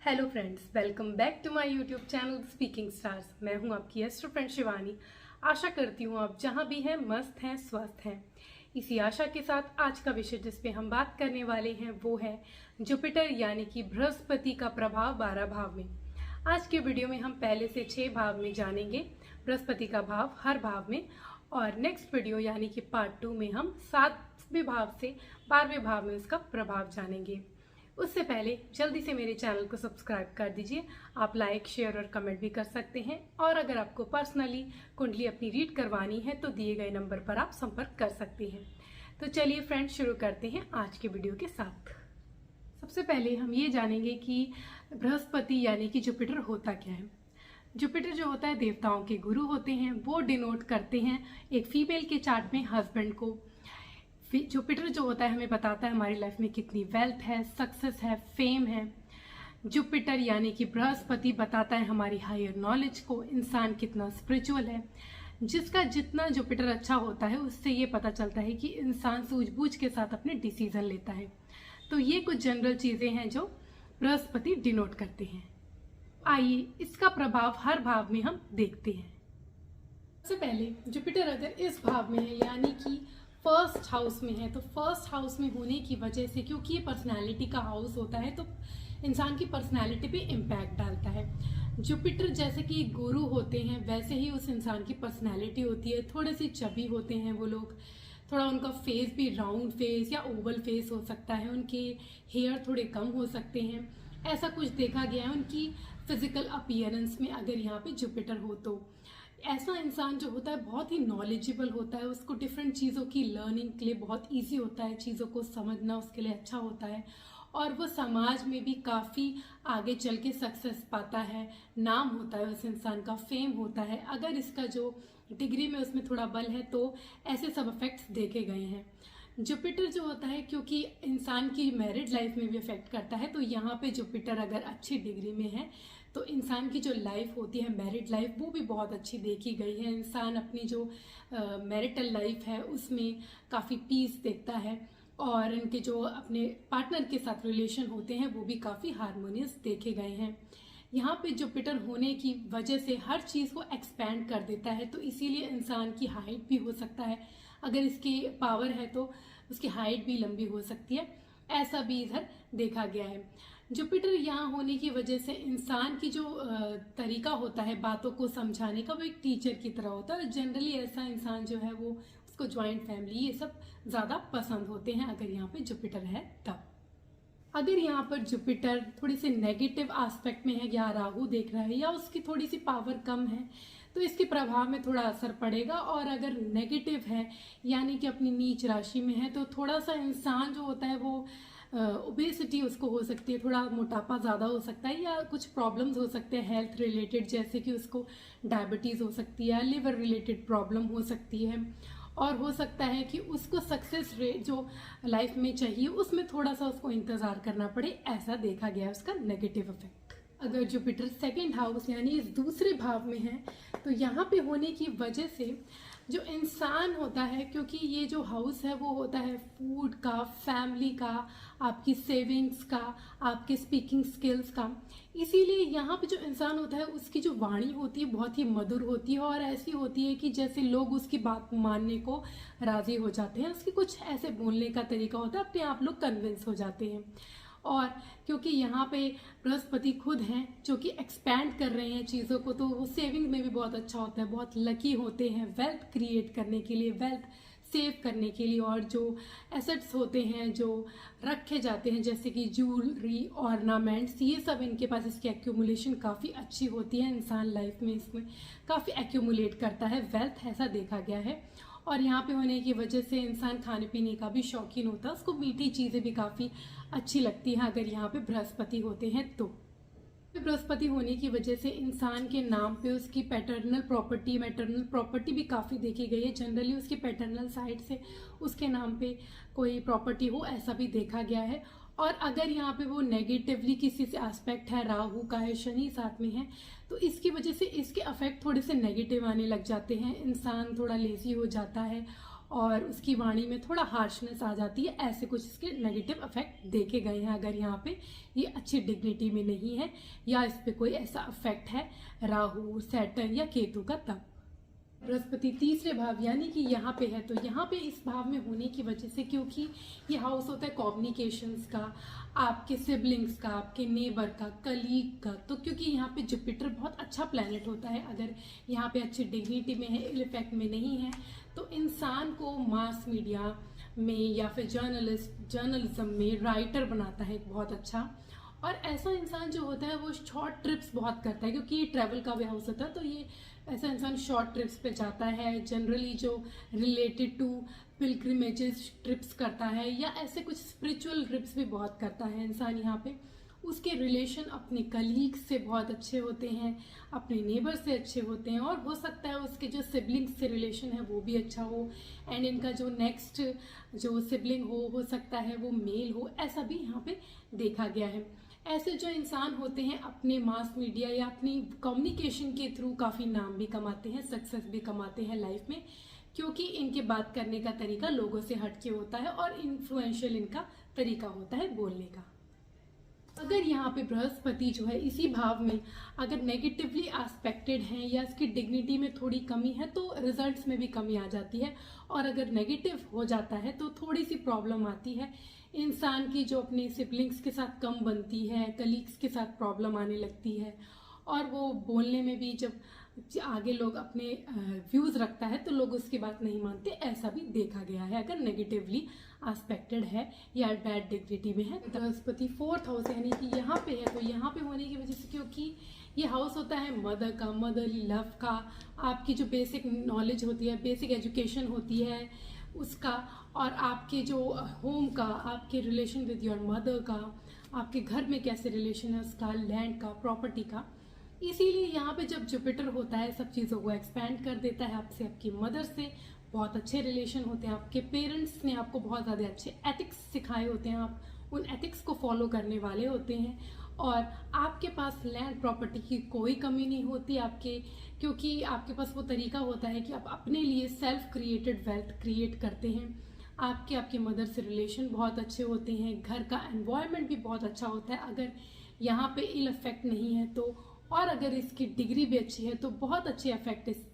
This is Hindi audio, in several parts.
Hello friends, welcome back to my YouTube channel speaking stars. मैं हूं आपकी एस्ट्रो फ्रेंड शिवानी। आशा करती हूं आप जहां भी हैं मस्त हैं, स्वस्थ हैं। इसी आशा के साथ आज का विषय जिस पे हम बात करने वाले हैं वो है जुपिटर यानी कि बृहस्पति का प्रभाव 12 भाव में। आज के वीडियो में हम पहले से 6 भाव में जानेंगे बृहस्पति का भाव हर भाव में, और नेक्स्ट वीडियो यानी कि पार्ट 2 में हम 7वें भाव से 12वें भाव में उसका प्रभाव जानेंगे। उससे पहले जल्दी से मेरे चैनल को सब्सक्राइब कर दीजिए। आप लाइक, शेयर और कमेंट भी कर सकते हैं, और अगर आपको पर्सनली कुंडली अपनी रीड करवानी है तो दिए गए नंबर पर आप संपर्क कर सकते हैं। तो चलिए फ्रेंड्स, शुरू करते हैं आज के वीडियो के साथ। सबसे पहले हम ये जानेंगे कि बृहस्पति यानी कि जुपिटर होता क्या है। जुपिटर जो होता है देवताओं के गुरु होते हैं। वो डिनोट करते हैं एक फीमेल के चार्ट में हस्बैंड को। जुपिटर जो होता है हमें बताता है हमारी लाइफ में कितनी वेल्थ है, सक्सेस है, फेम है। जुपिटर यानी कि बृहस्पति बताता है हमारी हायर नॉलेज को, इंसान कितना स्पिरिचुअल है। जिसका जितना जुपिटर अच्छा होता है उससे ये पता चलता है कि इंसान सूझबूझ के साथ अपने डिसीजन लेता है। तो ये कुछ जनरल चीजें हैं जो बृहस्पति डिनोट करते हैं। आइए इसका प्रभाव हर भाव में हम देखते हैं। सबसे पहले जुपिटर अगर इस भाव में है यानी कि फर्स्ट हाउस में है, तो फर्स्ट हाउस में होने की वजह से, क्योंकि ये पर्सनालिटी का हाउस होता है, तो इंसान की पर्सनालिटी पे इम्पैक्ट डालता है। जुपिटर जैसे कि गुरु होते हैं वैसे ही उस इंसान की पर्सनालिटी होती है। थोड़े से चबी होते हैं वो लोग, थोड़ा उनका फेस भी राउंड फेस या ओवल फेस हो सकता है, उनके हेयर थोड़े कम हो सकते हैं, ऐसा कुछ देखा गया है उनकी फिजिकल अपीयरेंस में। अगर यहाँ पे जुपिटर हो तो ऐसा इंसान जो होता है बहुत ही नॉलेजेबल होता है, उसको डिफरेंट चीज़ों की लर्निंग के लिए बहुत इजी होता है, चीज़ों को समझना उसके लिए अच्छा होता है, और वो समाज में भी काफ़ी आगे चल के सक्सेस पाता है, नाम होता है उस इंसान का, फेम होता है। अगर इसका जो डिग्री में उसमें थोड़ा बल है तो ऐसे सब इफेक्ट्स देखे गए हैं। जुपिटर जो होता है क्योंकि इंसान की मैरिड लाइफ में भी इफेक्ट करता है, तो यहाँ पे जुपिटर अगर अच्छी डिग्री में है तो इंसान की जो लाइफ होती है मैरिड लाइफ वो भी बहुत अच्छी देखी गई है। इंसान अपनी जो मैरिटल लाइफ है उसमें काफ़ी पीस देखता है, और इनके जो अपने पार्टनर के साथ रिलेशन होते हैं वो भी काफ़ी हारमोनियस देखे गए हैं। यहाँ पे जुपिटर होने की वजह से हर चीज़ को एक्सपैंड कर देता है, तो इसीलिए इंसान की हाइट भी हो सकता है, अगर इसकी पावर है तो उसकी हाइट भी लंबी हो सकती है, ऐसा भी इधर देखा गया है। जुपिटर यहाँ होने की वजह से इंसान की जो तरीका होता है बातों को समझाने का वो एक टीचर की तरह होता है। जनरली ऐसा इंसान जो है वो उसको ज्वाइंट फैमिली ये सब ज़्यादा पसंद होते हैं अगर यहाँ पे जुपिटर है तब। अगर यहाँ पर जुपिटर थोड़ी सी नेगेटिव एस्पेक्ट में है या राहु देख रहा है या उसकी थोड़ी सी पावर कम है तो इसके प्रभाव में थोड़ा असर पड़ेगा। और अगर नेगेटिव है यानी कि अपनी नीच राशि में है तो थोड़ा सा इंसान जो होता है वो ओबेसिटी उसको हो सकती है, थोड़ा मोटापा ज़्यादा हो सकता है, या कुछ प्रॉब्लम्स हो सकते हैं हेल्थ रिलेटेड, जैसे कि उसको डायबिटीज़ हो सकती है, लिवर रिलेटेड प्रॉब्लम हो सकती है, और हो सकता है कि उसको सक्सेस रेट जो लाइफ में चाहिए उसमें थोड़ा सा उसको इंतज़ार करना पड़े, ऐसा देखा गया है उसका नेगेटिव इफेक्ट। अगर जुपिटर सेकेंड हाउस यानी इस दूसरे भाव में है तो यहाँ पे होने की वजह से जो इंसान होता है, क्योंकि ये जो हाउस है वो होता है फूड का, फैमिली का, आपकी सेविंग्स का, आपके स्पीकिंग स्किल्स का, इसीलिए यहाँ पे जो इंसान होता है उसकी जो वाणी होती है बहुत ही मधुर होती है, और ऐसी होती है कि जैसे लोग उसकी बात मानने को राजी हो जाते हैं। उसकी कुछ ऐसे बोलने का तरीका होता है, अपने आप लोग कन्विंस हो जाते हैं। और क्योंकि यहाँ पे बृहस्पति खुद हैं जो कि एक्सपैंड कर रहे हैं चीज़ों को, तो वो सेविंग में भी बहुत अच्छा होता है, बहुत लकी होते हैं वेल्थ क्रिएट करने के लिए, वेल्थ सेव करने के लिए, और जो एसेट्स होते हैं जो रखे जाते हैं जैसे कि ज्वेलरी, ऑर्नामेंट्स, ये सब इनके पास, इसकी एक्यूमुलेशन काफ़ी अच्छी होती है। इंसान लाइफ में इसमें काफ़ी एक्यूमुलेट करता है वेल्थ, ऐसा देखा गया है। और यहाँ पे होने की वजह से इंसान खाने पीने का भी शौकीन होता है, उसको मीठी चीज़ें भी काफ़ी अच्छी लगती हैं अगर यहाँ पे बृहस्पति होते हैं तो। बृहस्पति होने की वजह से इंसान के नाम पे उसकी पैटर्नल प्रॉपर्टी, मैटरनल प्रॉपर्टी भी काफ़ी देखी गई है। जनरली उसकी पैटर्नल साइड से उसके नाम पे कोई प्रॉपर्टी हो, ऐसा भी देखा गया है। और अगर यहाँ पे वो नेगेटिवली किसी से एस्पेक्ट है, राहु का है, शनि साथ में है, तो इसकी वजह से इसके अफेक्ट थोड़े से नेगेटिव आने लग जाते हैं। इंसान थोड़ा लेजी हो जाता है और उसकी वाणी में थोड़ा हार्शनेस आ जाती है। ऐसे कुछ इसके नेगेटिव इफेक्ट देखे गए हैं अगर यहाँ पे ये अच्छी डिग्निटी में नहीं है या इस पे कोई ऐसा इफेक्ट है राहु, सैटर्न या केतु का। तब बृहस्पति तीसरे भाव यानी कि यहाँ पे है, तो यहाँ पे इस भाव में होने की वजह से, क्योंकि ये हाउस होता है कम्युनिकेशंस का, आपके सिबलिंग्स का, आपके नेबर का, कलीग का, तो क्योंकि यहाँ पे जुपिटर बहुत अच्छा प्लैनेट होता है, अगर यहाँ पे अच्छी डिग्निटी में है, इल इफेक्ट में नहीं है, तो इंसान को मास मीडिया में या फिर जर्नलिज्म में राइटर बनाता है बहुत अच्छा। और ऐसा इंसान जो होता है वो शॉर्ट ट्रिप्स बहुत करता है, क्योंकि ये ट्रैवल का भी हाउस होता है, तो ये ऐसा इंसान शॉर्ट ट्रिप्स पे जाता है, जनरली जो रिलेटेड टू पिलग्रिमेजेस ट्रिप्स करता है, या ऐसे कुछ स्पिरिचुअल ट्रिप्स भी बहुत करता है इंसान यहाँ पे। उसके रिलेशन अपने कलीग से बहुत अच्छे होते हैं, अपने नेबर से अच्छे होते हैं, और हो सकता है उसके जो सिबलिंग्स से रिलेशन है वो भी अच्छा हो, एंड इनका जो नेक्स्ट जो सिबलिंग हो सकता है वो मेल हो, ऐसा भी यहाँ पे देखा गया है। ऐसे जो इंसान होते हैं अपने मास मीडिया या अपनी कम्युनिकेशन के थ्रू काफ़ी नाम भी कमाते हैं, सक्सेस भी कमाते हैं लाइफ में, क्योंकि इनके बात करने का तरीका लोगों से हटके होता है और इन्फ्लुएंशियल इनका तरीका होता है बोलने का। अगर यहाँ पे बृहस्पति जो है इसी भाव में अगर नेगेटिवली एस्पेक्टेड है या इसकी डिग्निटी में थोड़ी कमी है तो रिजल्ट्स में भी कमी आ जाती है, और अगर नेगेटिव हो जाता है तो थोड़ी सी प्रॉब्लम आती है। इंसान की जो अपने सिबलिंग्स के साथ कम बनती है, कलीग्स के साथ प्रॉब्लम आने लगती है, और वो बोलने में भी जब आगे लोग अपने व्यूज रखता है तो लोग उसकी बात नहीं मानते, ऐसा भी देखा गया है अगर नेगेटिवली एस्पेक्टेड है या बैड डिग्निटी में है। बृहस्पति फोर्थ हाउस यानी कि यहाँ पे है, तो यहाँ पे होने की वजह से, क्योंकि ये हाउस होता है मदर का, मदरली लव का, आपकी जो बेसिक नॉलेज होती है, बेसिक एजुकेशन होती है उसका, और आपके जो होम का, आपके रिलेशन विद योर मदर का, आपके घर में कैसे रिलेशन है उसका, लैंड का, प्रॉपर्टी का। इसीलिए यहाँ पे जब जुपिटर होता है सब चीज़ों को एक्सपैंड कर देता है आपसे, आपकी मदर से बहुत अच्छे रिलेशन होते हैं, आपके पेरेंट्स ने आपको बहुत ज़्यादा अच्छे एथिक्स सिखाए होते हैं, आप उन एथिक्स को फॉलो करने वाले होते हैं, और आपके पास लैंड प्रॉपर्टी की कोई कमी नहीं होती आपके, क्योंकि आपके पास वो तरीका होता है कि आप अपने लिए सेल्फ क्रिएटेड वेल्थ क्रिएट करते हैं। आपके मदर से रिलेशन बहुत अच्छे होते हैं, घर का एनवायरनमेंट भी बहुत अच्छा होता है अगर यहाँ पे इल इफेक्ट नहीं है तो, और अगर इसकी डिग्री भी अच्छी है तो बहुत अच्छे इफेक्ट इस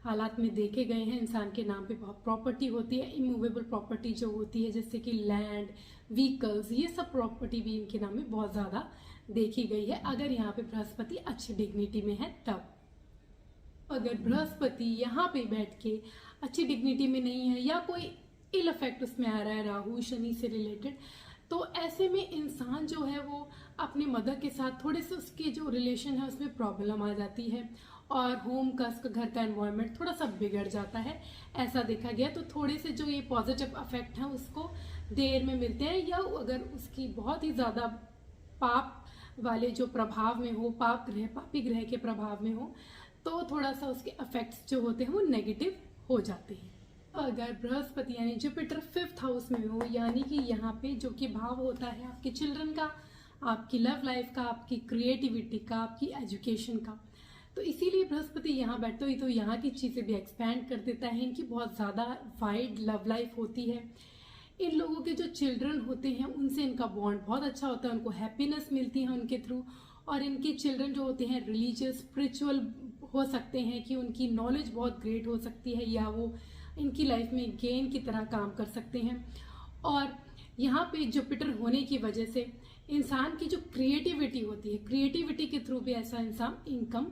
हालात में देखे गए हैं। इंसान के नाम पे बहुत प्रॉपर्टी होती है, इमूवेबल प्रॉपर्टी जो होती है जैसे कि लैंड, व्हीकल्स, ये सब प्रॉपर्टी भी इनके नाम में बहुत ज़्यादा देखी गई है अगर यहाँ पे बृहस्पति अच्छी डिग्निटी में है तब। अगर बृहस्पति यहाँ पे बैठ के अच्छी डिग्निटी में नहीं है या कोई इल इफेक्ट उसमें आ रहा है राहु शनि से रिलेटेड, तो ऐसे में इंसान जो है वो अपने मदर के साथ थोड़े से उसके जो रिलेशन है उसमें प्रॉब्लम आ जाती है, और होम का, उसका घर का एनवायरनमेंट थोड़ा सा बिगड़ जाता है, ऐसा देखा गया। तो थोड़े से जो ये पॉजिटिव इफेक्ट हैं उसको देर में मिलते हैं, या अगर उसकी बहुत ही ज़्यादा पाप वाले जो प्रभाव में हो, पापी ग्रह के प्रभाव में हो, तो थोड़ा सा उसके इफेक्ट्स जो होते हैं वो नेगेटिव हो जाते हैं। अगर बृहस्पति यानी जुपिटर फिफ्थ हाउस में हो, यानी कि यहाँ पे जो कि भाव होता है आपके चिल्ड्रन का, आपकी लव लाइफ का, आपकी क्रिएटिविटी का, आपकी एजुकेशन का, तो इसीलिए बृहस्पति यहाँ बैठते ही तो यहाँ की चीज़ें भी एक्सपैंड कर देता है। इनकी बहुत ज़्यादा वाइड लव लाइफ होती है, इन लोगों के जो चिल्ड्रन होते हैं उनसे इनका बॉन्ड बहुत अच्छा होता है, उनको हैप्पीनेस मिलती है उनके थ्रू, और इनके चिल्ड्रन जो होते हैं रिलीजियस स्पिरिचुअल हो सकते हैं कि उनकी नॉलेज बहुत ग्रेट हो सकती है, या वो इनकी लाइफ में गेन की तरह काम कर सकते हैं। और यहाँ पे जुपिटर होने की वजह से इंसान की जो क्रिएटिविटी होती है, क्रिएटिविटी के थ्रू भी ऐसा इंसान इनकम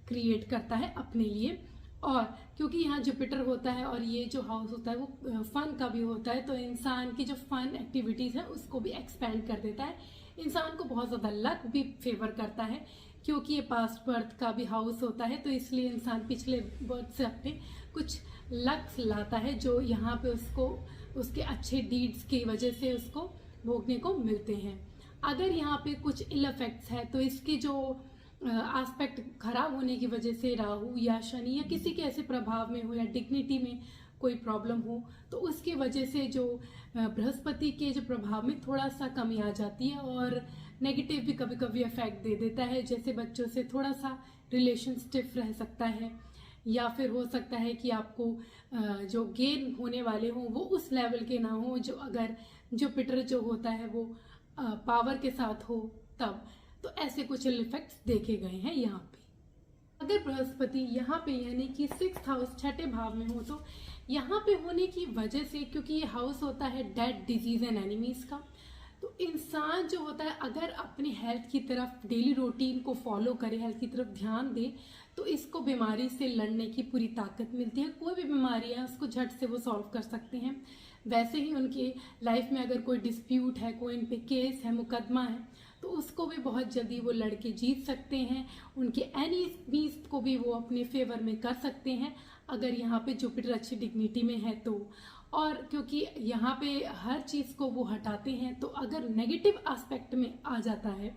क्रिएट करता है अपने लिए, और क्योंकि यहाँ जुपिटर होता है और ये जो हाउस होता है वो फन का भी होता है, तो इंसान की जो फन एक्टिविटीज़ है उसको भी एक्सपैंड कर देता है। इंसान को बहुत ज़्यादा लक भी फेवर करता है, क्योंकि ये पास्ट बर्थ का भी हाउस होता है, तो इसलिए इंसान पिछले बर्थ से अपने कुछ लक लाता है जो यहाँ पे उसको उसके अच्छे डीड्स की वजह से उसको भोगने को मिलते हैं। अगर यहाँ पे कुछ इल इफेक्ट्स है तो इसके जो एस्पेक्ट खराब होने की वजह से राहु या शनि या किसी के ऐसे प्रभाव में हो, या डिग्निटी में कोई प्रॉब्लम हो, तो उसकी वजह से जो बृहस्पति के जो प्रभाव में थोड़ा सा कमी आ जाती है, और नेगेटिव भी कभी कभी इफेक्ट दे देता है, जैसे बच्चों से थोड़ा सा रिलेशन स्टिफ रह सकता है, या फिर हो सकता है कि आपको जो गेन होने वाले हों वो उस लेवल के ना हो जो अगर जुपिटर जो होता है वो पावर के साथ हो तब। तो ऐसे कुछ इफेक्ट्स देखे गए हैं यहाँ पे। अगर बृहस्पति यहाँ पे यानी कि 6th हाउस छठे भाव में हो तो यहाँ पे होने की वजह से, क्योंकि ये हाउस होता है डेड, डिजीज एंड एनिमीज का, तो इंसान जो होता है अगर अपने हेल्थ की तरफ डेली रूटीन को फॉलो करे, हेल्थ की तरफ ध्यान दे, तो इसको बीमारी से लड़ने की पूरी ताकत मिलती है। कोई भी बीमारी है उसको झट से वो सॉल्व कर सकते हैं। वैसे ही उनकी लाइफ में अगर कोई डिस्प्यूट है, कोई इन पे केस है, मुकदमा है, तो उसको भी बहुत जल्दी वो लड़के जीत सकते हैं। उनके एनिमीज को भी वो अपने फेवर में कर सकते हैं अगर यहाँ पे जुपिटर अच्छी डिग्निटी में है तो। और क्योंकि यहाँ पे हर चीज़ को वो हटाते हैं, तो अगर नेगेटिव एस्पेक्ट में आ जाता है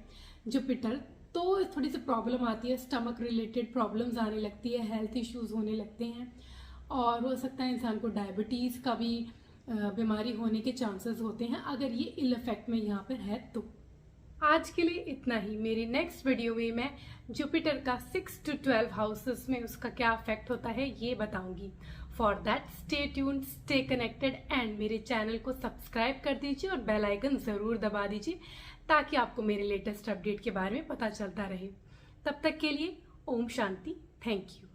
जुपिटर तो थोड़ी सी प्रॉब्लम आती है, स्टमक रिलेटेड प्रॉब्लम्स आने लगती है, हेल्थ इश्यूज होने लगते हैं, और हो सकता है इंसान को डायबिटीज़ का भी बीमारी होने के चांसेस होते हैं अगर ये इल इफेक्ट में यहाँ पर है तो। आज के लिए इतना ही। मेरी नेक्स्ट वीडियो में मैं जुपिटर का 6 to 12 हाउसेस में उसका क्या इफेक्ट होता है ये बताऊंगी। For that stay tuned, stay connected and मेरे चैनल को सब्सक्राइब कर दीजिए और बेल आइकन ज़रूर दबा दीजिए ताकि आपको मेरे लेटेस्ट अपडेट के बारे में पता चलता रहे। तब तक के लिए ओम शांति, थैंक यू।